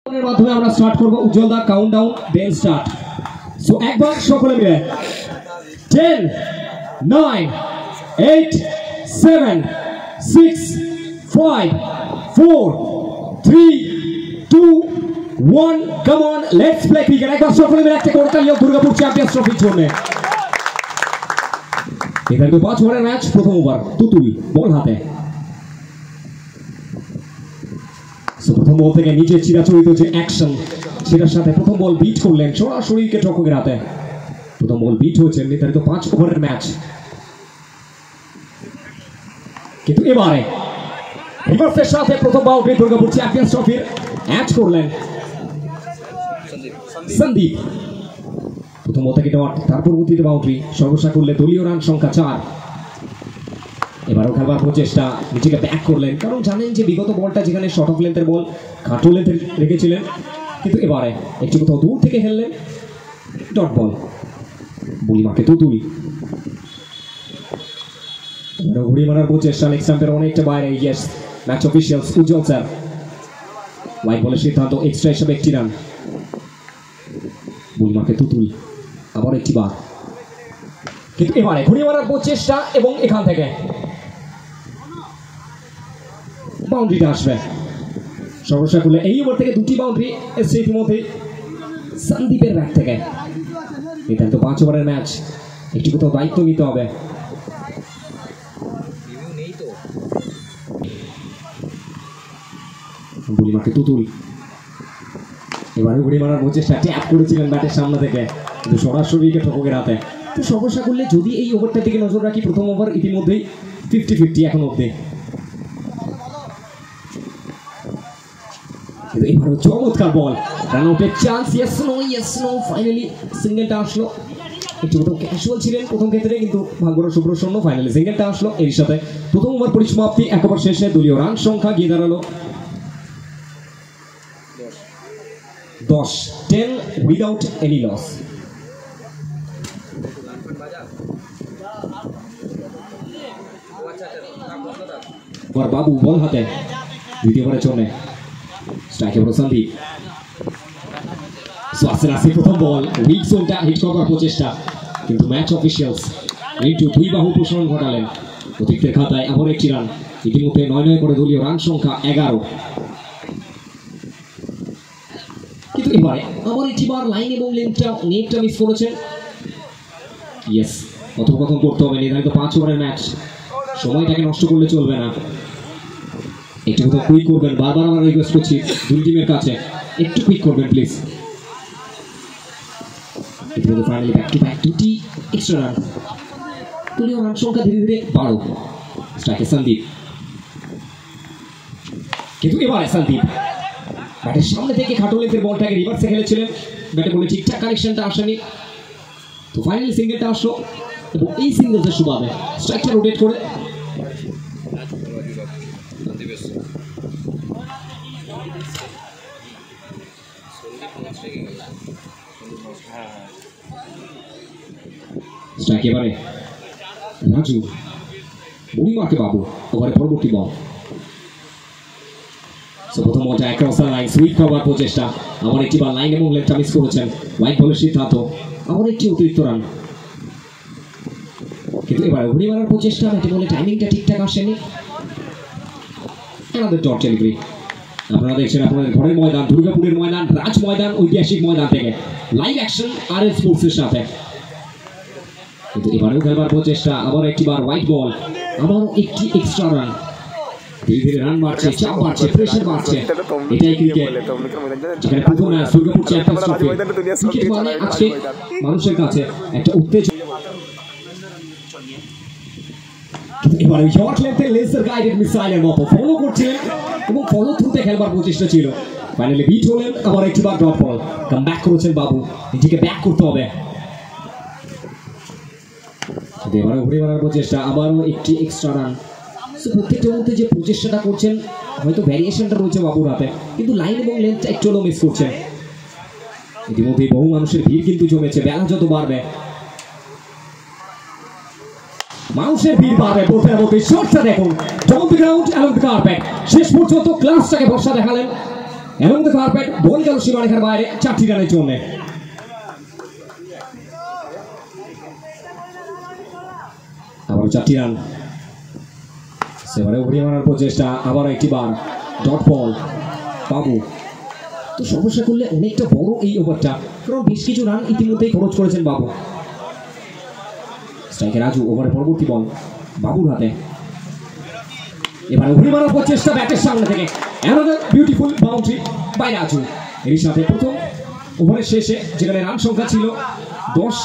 মাধ্যমে আমরা স্টার্ট করব উজ্জ্বল দা কাউন্টডাউন দেন স্টার্ট সো একবার সকলে মিলে 10 9 8 7 6 5 4 3 2 1 come on let's play cricket একবার সকলে মিলে একটা করে তালিও দুর্গাপুর চ্যাম্পিয়ন্স ট্রফির জন্য এটা তো 5 ওভারের ম্যাচ প্রথম ওভার তুতুল বল হাতে প্রথম বল থেকে নিচে চিরাচরিত যে অ্যাকশন সেটার সাথে প্রথম বল বিট করলেন সরাসরি উইকেট রক্ষকের হাতে প্রথম বল বিট হয়েছে নির্ধারিত 5 ওভারের ম্যাচ কিন্তু এবারে রিভার্সের সাথে প্রথম বাউন্ডারি দুর্গাপুর চ্যাম্পিয়ন্স ট্রফির অ্যাচ করলেন সন্দীপ প্রথম বল থেকে ডট তার পরবর্তীতে বাউন্ডারি সর্বশেষ করলে দলীয় রান সংখ্যা 4 এবারও খেলবার প্রচেষ্টা নিজেকে ব্যাক করলেন কারণ জানেন যে বিগত বলটা যেখানে শর্ট অফ লেন্থের বল খাটো লেন্থের রেখেছিলেন কিন্তু এবারে একটু কোথাও দূর থেকে খেললেন ডট বল বুলিমাকে তুতুল ঘুড়ি মারার প্রচেষ্টা লেগ স্টাম্পের অনেকটা বাইরে ইয়েস ম্যাচ অফিসিয়ালস উজ্জ্বল স্যার ওয়াইড বলের সিদ্ধান্ত এক্সট্রা হিসেবে একটি রান বুলিমাকে তুতুল আবার একটি বার কিন্তু এবারে ঘুড়ি মারার প্রচেষ্টা এবং এখান থেকে বাউন্ডারিটা আসবে সর্বশেষ করলে এই ওভার থেকে দুটি বাউন্ডারি এসছে ইতিমধ্যে সন্দীপের ব্যাট থেকে এটা তো 5 ওভারের ম্যাচ একটু কোথাও দায়িত্ব নিতে হবে বুলিমাকে তুতুল এবারে ঘুড়ি মারার প্রচেষ্টা ট্যাপ করেছিলেন ব্যাটের সামনে থেকে কিন্তু সরাসরি উইকেট রক্ষকের হাতে তো সর্বশেষ করলে যদি এই ওভারটার দিকে নজর রাখি প্রথম ওভার ইতিমধ্যেই 50-50 এখন অব্দি এবারও চমৎকার বল রান আউটের চান্স ইয়েস নো ফাইনালি সিঙ্গেলটা আসলো একটু কোথাও ক্যাজুয়াল ছিলেন প্রথম ক্ষেত্রে কিন্তু ভাগ্যরা সুপ্রসন্ন ফাইনালি সিঙ্গেলটা আসলো এর সাথে প্রথম ওভার পরিসমাপ্তি এক ওভার শেষে দলীয় রান সংখ্যা গিয়ে দাঁড়ালো 10 উইদাউট এনি লস বাবু বল হাতে দ্বিতীয় ওভারের জন্য স্ট্রাইকে বড় সন্দীপ প্রথম বল উইক জোনটা হিট করার প্রচেষ্টা কিন্তু ম্যাচ অফিসিয়ালস একটু দুই বাহু প্রসারণ ঘটালেন অতিরিক্তের খাতায় আবার একটি রান ইতিমধ্যে 9 করে দলীয় রান সংখ্যা 11 কিন্তু এবারে আবার একটি বার লাইন এবং নেটটা মিস করেছেন ইয়েস কথোপকথন করতে হবে নির্ধারিত 5 ওভারের ম্যাচ সময়টাকে নষ্ট করলে চলবে না একটু কোথাও কুইক করবেন বারবার আমরা রিকোয়েস্ট করছি দুই টিমের কাছে একটু কুইক করবেন প্লিজ ইতিমধ্যে ফাইনালি ব্যাক টু ব্যাক দুটি এক্সট্রা রান দলীয় রান সংখ্যা ধীরে ধীরে 12 স্ট্রাইকে সন্দীপ কিন্তু এবারে সন্দীপ ব্যাটের সামনে থেকে খাটো লেন্থের বলটাকে রিভার্সে খেলেছিলেন ব্যাটে বলে ঠিকঠাক কানেকশনটা আসেনি তো ফাইনালি সিঙ্গেলটা আসলো এবং এই সিঙ্গেলসের সুবাদে স্ট্রাইকটা রোটেট করে স্ট্রাইক এবারে রাজু বুড়িমাকে বাবু ওভারে পরবর্তী বল প্রথম বলটা অ্যাক্রস দ্য লাইন সুইপ করার প্রচেষ্টা আবার একটি বার লাইন এবং লেগটা মিস করেছেন ওয়াইড বলের সিদ্ধান্ত আবার একটি অতিরিক্ত রান কিন্তু এবার ঘুড়ি মারার প্রচেষ্টা ব্যাটে বলে টাইমিংটা ঠিকঠাক আসেনি আমাদের ডট ডেলিভারি আপনারা দেখছেন আপনাদের ঘরের ময়দান দুর্গাপুরের ময়দান রাজ ময়দান ঐতিহাসিক ময়দান থেকে লাইভ অ্যাকশন আর এস স্পোর্টসের সাথে কিন্তু এবারেও খেলবার প্রচেষ্টা আবার একটি বার হোয়াইট বল আবারও একটি এক্সট্রা রান ধীরে ধীরে রান বাড়ছে চাপ বাড়ছে প্রেশার বাড়ছে এটাই ক্রিকেট যেখানে প্রথম দুর্গাপুর চ্যাম্পিয়ন্স ট্রফি ক্রিকেট মানে আজকে মানুষের কাছে একটা উত্তেজনা এবারে শর্ট লেন্থে লেজার গাইডেড মিসাইলের মতো ফলো করছিলেন এবং ফলো থ্রুতে খেলবার প্রচেষ্টা ছিল ফাইনালি বিট হলেন আবার একটি বার ড্রপ বল কাম ব্যাক করেছেন বাবু নিজেকে ব্যাক করতে হবে এবারে ঘুরে মারার প্রচেষ্টা আবারও একটি এক্সট্রা রান প্রত্যেকটার মধ্যে যে প্রচেষ্টাটা করছেন হয়তো ভ্যারিয়েশনটা রয়েছে বাবুর হাতে কিন্তু লাইন এবং লেন্থটা একটু হলেও মিস করছেন ইতিমধ্যে বহু মানুষের ভিড় কিন্তু জমেছে বেলা যত বাড়বে মানুষের ভিড় বাড়বে বলতে বলতে শর্টটা দেখুন down the ground along the carpet শেষ পর্যন্ত ক্লাসটাকে ভরসা দেখালেন এবং কার্পেট বল গেল সীমারেখার বাইরে 4টি রানের জন্য। আবার 4টি রান। সেবারে ঘুরিয়ে মারার প্রচেষ্টা, আবার একটি বার ডট বল বাবু। তো সমস্যা করলে অনেকটা বড় এই ওভারটা, কারণ বেশ কিছু রান ইতিমধ্যেই খরচ করেছেন বাবু। স্ট্রাইকে রাজু, ওভারের পরবর্তী বল বাবুর হাতে। এবারে ঘুরিয়ে মারার প্রচেষ্টা ব্যাটের সামনে থেকে, another beautiful boundary by Raju. এর সাথে প্রথম ওভারের শেষে যেখানে রান সংখ্যা ছিল 10,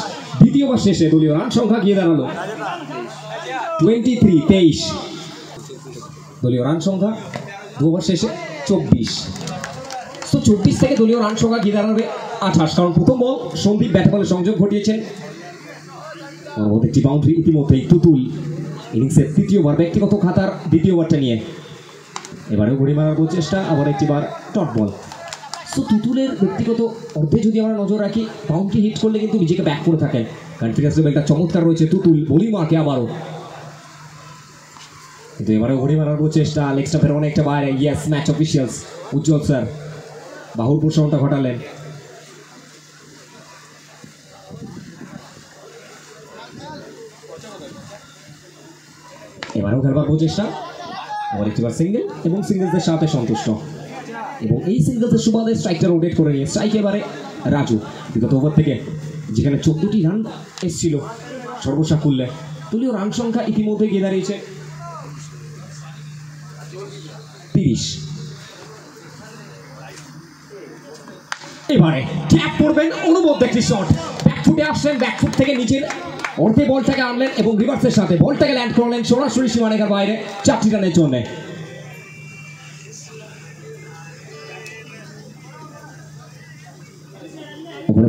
দ্বিতীয় ওভার শেষে দলীয় রান সংখ্যা গিয়ে দাঁড়ালো 23। দলীয় রান সংখ্যা 2 ওভার শেষে 24। তো 24 থেকে দলীয় রান সংখ্যা গিয়ে দাঁড়াবে 28, কারণ প্রথম বল সন্দীপ ব্যাট বলে সংযোগ ঘটিয়েছেন। একটি বাউন্ডারি ইতিমধ্যেই তুতুল ইনিংসের 3য় ওভার, ব্যক্তিগত খাতার 2য় ওভারটা নিয়ে। এবারেও ঘুরি মারার প্রচেষ্টা, আবার একটি বার ডট বল। সো তুতুলের ব্যক্তিগত অর্ধে যদি আমরা নজর রাখি, বাউন্ডারি হিট করলে কিন্তু নিজেকে ব্যাক করে থাকেন। কনফিডেন্স লেভেলটা চমৎকার রয়েছে তুতুল, বলি মাকে আবারও। কিন্তু এবারেও ঘুরি মারার প্রচেষ্টা, লেগ স্টাম্পের অনেকটা বাইরে। ইয়েস, ম্যাচ অফিসিয়ালস উজ্জ্বল স্যার বাহুর প্রসারণটা ঘটালেন। এবারেও খেলবার প্রচেষ্টা, আবার একটিবার সিঙ্গেল এবং সিঙ্গেলসের সাথে সন্তুষ্ট। এবং এই সিঙ্গেলসের সুবাদে স্ট্রাইকটা রোটেট করে নিয়ে স্ট্রাইক এবারে রাজু। বিগত ওভার থেকে যেখানে 14টি রান এসেছিল সর্বসাকুল্যে, দলীয় রান সংখ্যা ইতিমধ্যে গিয়ে দাঁড়িয়েছে 30। এবারে ট্যাপ করবেন অনুবদ্ধ একটি শট, ব্যাকফুটে আসলেন, ব্যাকফুট থেকে নিচের অর্ধে বলটাকে আনলেন এবং রিভার্সের সাথে বলটাকে ল্যান্ড করলেন সরাসরি সীমারেখার বাইরে 4টি রানের জন্য।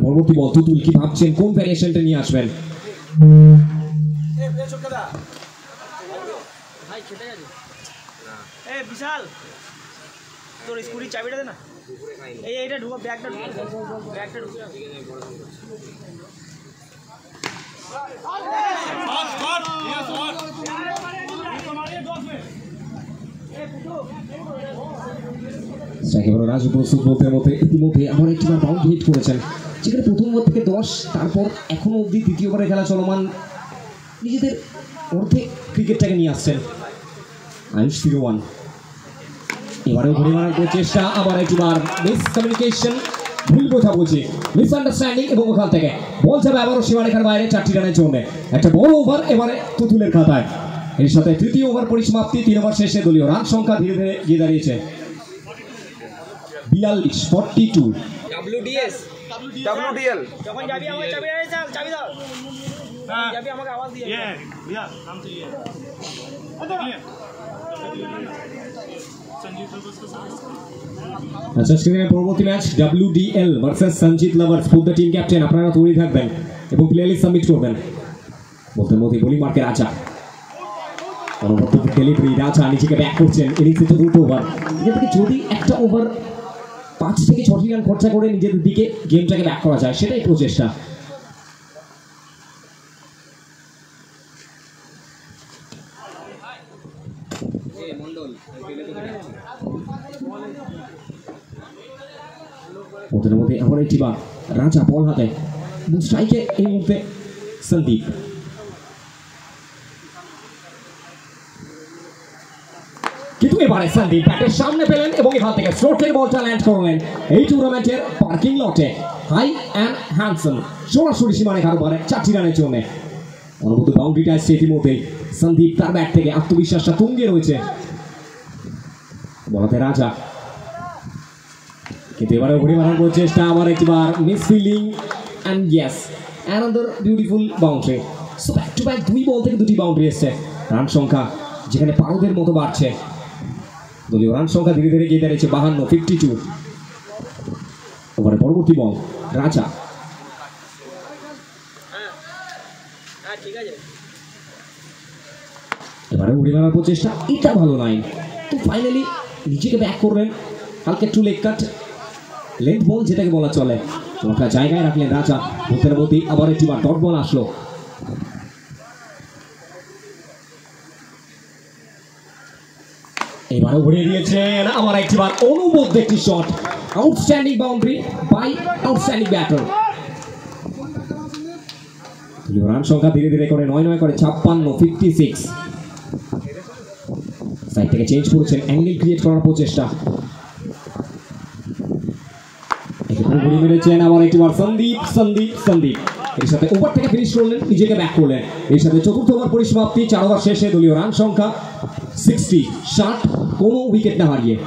পরবর্তী বল তুতুল, কি ভাবছেন কোন ভ্যারিয়েশনটা নিয়ে আসবেন? বিশাল তোর স্কুটির চাবিটা দে না, এইটা ঢুকা, ব্যাগটা ঢুকা। রাজু প্রস্তুত বলতে মতে ইতিমধ্যে আমার একটিবার বাউন্ডারি হিট করেছেন, যেখানে প্রথম ওভার থেকে 10, তারপর এখনো অবধি 2য় ওভারে খেলা চলমান, নিজেদের অর্ধে ক্রিকেটটাকে নিয়ে আসছেন আয়ুষ 01। এবারেও ঘুরে মারার প্রচেষ্টা, আবার একবার মিসকমিউনিকেশন, ভুল বোঝাবুঝি, মিসআন্ডারস্ট্যান্ডিং এবং ওখান থেকে বল যাবে আবারও সীমারেখার বাইরে 4টি রানের জন্য। একটা বড় ওভার এবারে তুতুলের খাতায়। এর সাথে 3য় ওভার পরিসমাপ্তি, 3 ওভার শেষে দলীয় রান সংখ্যা ধীরে ধীরে গিয়ে দাঁড়িয়েছে 42। WDL যখন যাবি আমাকে চাবি দাও, যাবি আমাকে আওয়াজ দিয়ে। আচ্ছা, স্ক্রিনের পরবর্তী match WDL versus Sanjit lovers. Full the team captain, আপনারা তৈরি থাকবেন এবং প্লে লিস্ট সাবমিট করবেন। বলতে মধ্যে বোলিং মার্কে রাজা, পরবর্তী ডেলিভারি রাজা নিজেকে ব্যাক করছেন। ইনিংসে 2টো ওভার, এখান থেকে যদি একটা ওভার 5 থেকে 6টি রান খরচা করে নিজেদের দিকে গেমটাকে ব্যাক করা যায়, সেটাই প্রচেষ্টা। ওদের মধ্যে আবার একটি বার রাজা বল হাতে এবং স্ট্রাইকে এই মুহূর্তে সন্দীপ। কিন্তু এবারে সন্দীপ ব্যাটের সামনে পেলেন এবং এখান থেকে স্লোটের বলটা ল্যান্ড করলেন এই টুর্নামেন্টের পার্কিং লটে। হাই অ্যান্ড হ্যান্ডসাম, সরাসরি সীমারেখার উপরে 4টি রানের জন্য। অনুভূত বাউন্ডারিটা আসছে ইতিমধ্যেই। সন্দীপ তার ব্যাট থেকে আত্মবিশ্বাসটা তুঙ্গে রয়েছে। বলাতে রাজা, কিন্তু এবারে ঘুরে মারার প্রচেষ্টা, আবার একবার miss fielding and yes another beautiful boundary. So back to back 2 বল থেকে 2টি বাউন্ডারি এসছে। রান সংখ্যা যেখানে পারদের মতো বাড়ছে, দলীয় রান সংখ্যা ধীরে ধীরে গিয়ে দাঁড়িয়েছে 52। ওভারে পরবর্তী বল রাজা, এবারে উড়ে মারার প্রচেষ্টা, এটা ভালো লাইন। তো ফাইনালি নিজেকে ব্যাক করবেন, হালকা একটু লেগ কাট, লেন্থ বল যেটাকে বলা চলে, ওটা জায়গায় রাখলেন রাজা। ভূতের মধ্যে আবার একটি বার ডট বল আসলো। এবারও ঘুরিয়ে দিয়েছেন, আবার একটি বার অনুবদ্ধ একটি শট, outstanding boundary by outstanding batter. Run সংখ্যা ধীরে ধীরে করে 9 করে 56, 56। সাইড থেকে চেঞ্জ করেছেন, অ্যাঙ্গেল ক্রিয়েট করার প্রচেষ্টা। ঘুরে মেরেছেন আবার একটিবার সন্দীপ এর সাথে ওভার থেকে ফিনিশ করলেন, নিজেকে ব্যাক করলেন। এর সাথে চতুর্থ ওভার পরিসমাপ্তি, 4 ওভার শেষে দলীয় রান সংখ্যা 60, 60, কোনো উইকেট না হারিয়ে।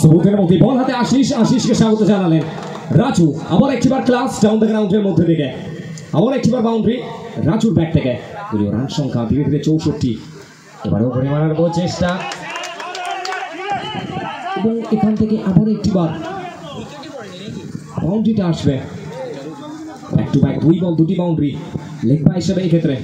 সবুজের মধ্যে বল হাতে আশিসকে স্বাগত জানালেন রাজু। আবার একটিবার ক্লাস ডাউন দ্য গ্রাউন্ডের মধ্যে থেকে, আবার একটিবার বাউন্ডারি রাজুর ব্যাট থেকে। দলীয় রান সংখ্যা ধীরে ধীরে 64। এবারেও ঘুরে মারার চেষ্টা এবং এখান থেকে আবার একটিবার বাউন্ডারিটা আসবে। ব্যাক টু ব্যাক 2 বল 2টি বাউন্ডারি, লেগ বাই হিসেবে এক্ষেত্রে।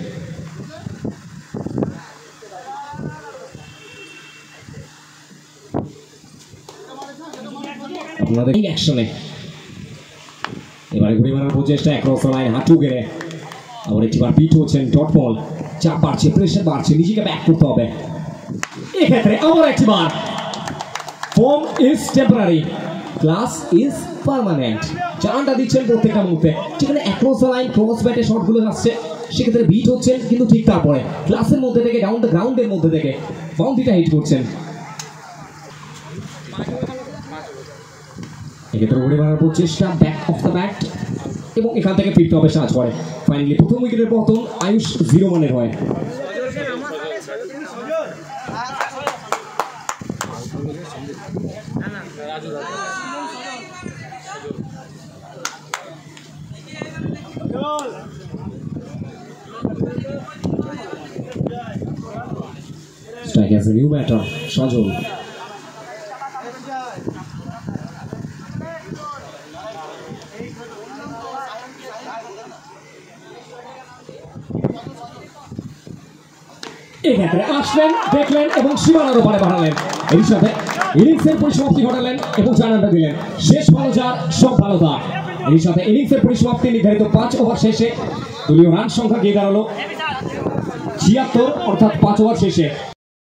আপনাদের এই অ্যাকশনে এবারে ঘুরে মারার প্রচেষ্টা, অ্যাক্রস দ্য লাইন হাঁটু গেড়ে। আবার একটিবার পিট হচ্ছেন, ডট বল, চাপ বাড়ছে, প্রেশার বাড়ছে, নিজেকে ব্যাক করতে হবে। এক্ষেত্রে আবার একটিবার form is temporary, class is permanent. জানটা দিচ্ছেন প্রত্যেকটা মুহূর্তে, যেখানে অ্যাক্রস দ্য লাইন ক্রস ব্যাটে শটগুলো আসছে, সেক্ষেত্রে বিট হচ্ছেন, কিন্তু ঠিক তারপরে ক্লাসের মধ্যে থেকে ডাউন দ্য গ্রাউন্ডের মধ্যে থেকে বাউন্ডারিটা হিট করছেন। এক্ষেত্রে ঘুরে মারার প্রচেষ্টা, ব্যাক অফ দ্য ব্যাট এবং এখান থেকে ফিরতে হবে সাজ করে। ফাইনালি প্রথম উইকেটের পতন আয়ুষ 0 রানের হয়। Strike as a new batter, সজল। এক্ষেত্রে আসলেন, দেখলেন এবং সীমানার ওপারে বাড়ালেন। এই সাথে ইনিংসের পরিসমাপ্তি ঘটালেন এবং জানানটা দিলেন শেষ ভালো যার সব ভালো তার। এই সাথে ইনিংসের পরিসমাপ্তি নির্ধারিত 5 ওভার শেষে দলীয় রান সংখ্যা গিয়ে দাঁড়ালো 76, অর্থাৎ 5 ওভার শেষে